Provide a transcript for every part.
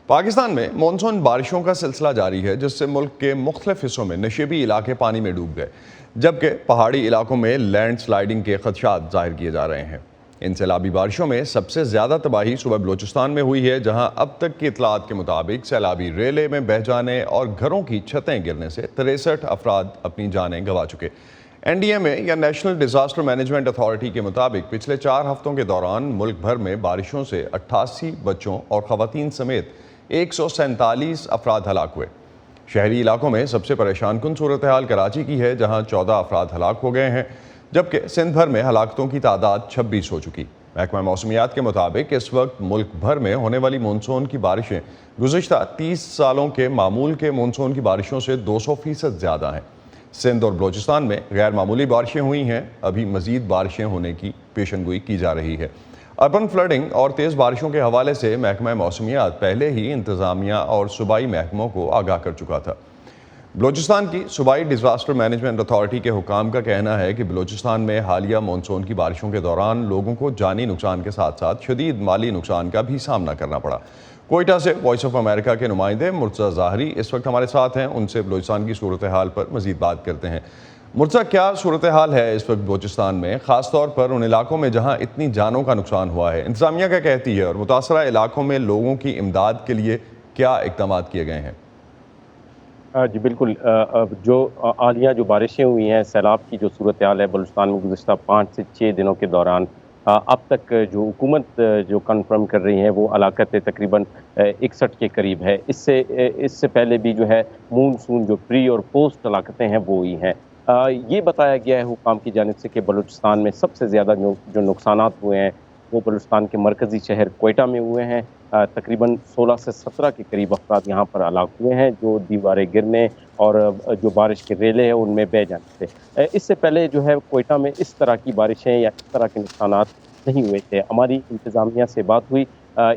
पाकिस्तान में मानसून बारिशों का सिलसिला जारी है, जिससे मुल्क के मुख्तलिफ हिस्सों में नशेबी इलाके पानी में डूब गए, जबकि पहाड़ी इलाकों में लैंड स्लाइडिंग के खदशात जाहिर किए जा रहे हैं। इन सैलाबी बारिशों में सबसे ज़्यादा तबाही सुबह बलूचिस्तान में हुई है, जहां अब तक की इतलात के मुताबिक सैलाबी रेले में बह जाने और घरों की छतें गिरने से 63 अफराद अपनी जानें गंवा चुके। NDMA या नेशनल डिजास्टर मैनेजमेंट अथॉरिटी के मुताबिक पिछले 4 हफ्तों के दौरान मुल्क भर में बारिशों से 88 बच्चों और खवातीन समेत 147 अफराद हलाक हुए। शहरी इलाकों में सबसे परेशान कुन सूरत हाल कराची की है, जहां 14 अफराद हलाक हो गए हैं, जबकि सिंध भर में हलाकतों की तादाद 26 हो चुकी। महकमा मौसमियात के मुताबिक इस वक्त मुल्क भर में होने वाली मानसून की बारिशें गुज़िश्ता 30 सालों के मामूल के मानसून की बारिशों से 200% ज़्यादा हैं। सिंध और बलूचिस्तान में गैर मामूली बारिशें हुई हैं, अभी मज़ीद बारिशें होने की पेशनगोई की जा रही है। अर्बन फ्लडिंग और तेज़ बारिशों के हवाले से महकमा मौसमियात पहले ही इंतज़ामिया और सूबाई महकमों को आगाह कर चुका था। बलूचिस्तान की सूबाई डिज़ास्टर मैनेजमेंट अथॉरिटी के हुकाम का कहना है कि बलूचिस्तान में हालिया मानसून की बारिशों के दौरान लोगों को जानी नुकसान के साथ साथ शदीद माली नुकसान का भी सामना करना पड़ा। कोयटा से वॉइस ऑफ अमेरिका के नुमाइंदे मुर्तज़ा ज़ाहरी इस वक्त हमारे साथ हैं, उनसे बलूचिस्तान की सूरत हाल पर मज़ीद बात करते हैं। मुर्तज़ा, क्या सूरत हाल है इस वक्त बलूचिस्तान में, ख़ास तौर पर उन इलाकों में जहाँ इतनी जानों का नुकसान हुआ है? इंतज़ामिया क्या कहती है और मुतासरा इलाकों में लोगों की इमदाद के लिए क्या इक़दाम किए गए हैं? जी बिल्कुल। अब जो हालिया जो बारिशें हुई हैं, सैलाब की जो सूरत हाल है बलूचिस्तान में गुज़िश्ता 5 से 6 दिनों के दौरान, अब तक जो हुकूमत जो कन्फर्म कर रही है वो हलाकत तकरीबन 61 के करीब है। इससे पहले भी जो है मानसून जो प्री और पोस्ट हलाकतें हैं वो हुई हैं। ये बताया गया है हुकाम की जानिब से कि बलूचिस्तान में सबसे ज़्यादा जो नुकसानात हुए हैं वो बलूचिस्तान के मरकज़ी शहर कोयटा में हुए हैं। तकरीबन 16 से 17 के करीब अफराद यहाँ पर हलाक हुए हैं, जो दीवारें गिरने और जो बारिश के रेले हैं उनमें बह जाने से। इससे पहले जो है कोयटा में इस तरह की बारिशें या इस तरह के नुकसानात नहीं हुए थे। हमारी इंतज़ामिया से बात हुई,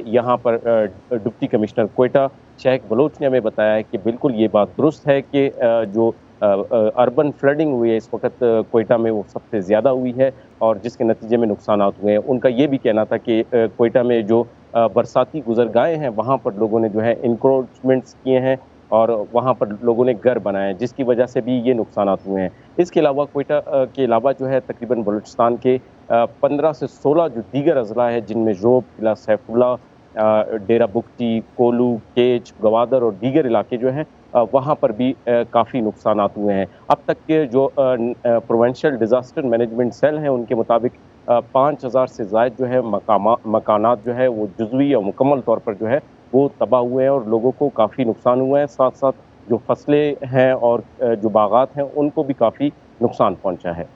यहाँ पर डिप्टी कमिश्नर कोयटा शेख बलोच ने हमें बताया है कि बिल्कुल ये बात दुरुस्त है कि जो अर्बन फ्लडिंग हुई है इस वक्त कोयटा में वो सबसे ज़्यादा हुई है और जिसके नतीजे में नुकसानात हुए हैं। उनका ये भी कहना था कि कोयटा में जो बरसाती गुज़रगाहें हैं वहाँ पर लोगों ने जो है इंक्रोचमेंट्स किए हैं और वहाँ पर लोगों ने घर बनाए हैं, जिसकी वजह से भी ये नुकसानात हुए हैं। इसके अलावा कोयटा के अलावा जो है तकरीबन बलूचिस्तान के 15 से 16 जो दीगर अज़ला है, जिनमें जोब, किला सैफुल्ला, डेरा बुगटी, कोलू, केच, गवादर और दीगर इलाके जो हैं वहाँ पर भी काफ़ी नुकसानात हुए हैं। अब तक के जो प्रोविंशियल डिज़ास्टर मैनेजमेंट सेल हैं उनके मुताबिक 5000 से ज़ायद जो है मकानात जो है वो जुज़वी और मुकम्मल तौर पर जो है वो तबाह हुए हैं और लोगों को काफ़ी नुकसान हुआ है। साथ साथ जो फसलें हैं और जो बागात हैं उनको भी काफ़ी नुकसान पहुँचा है।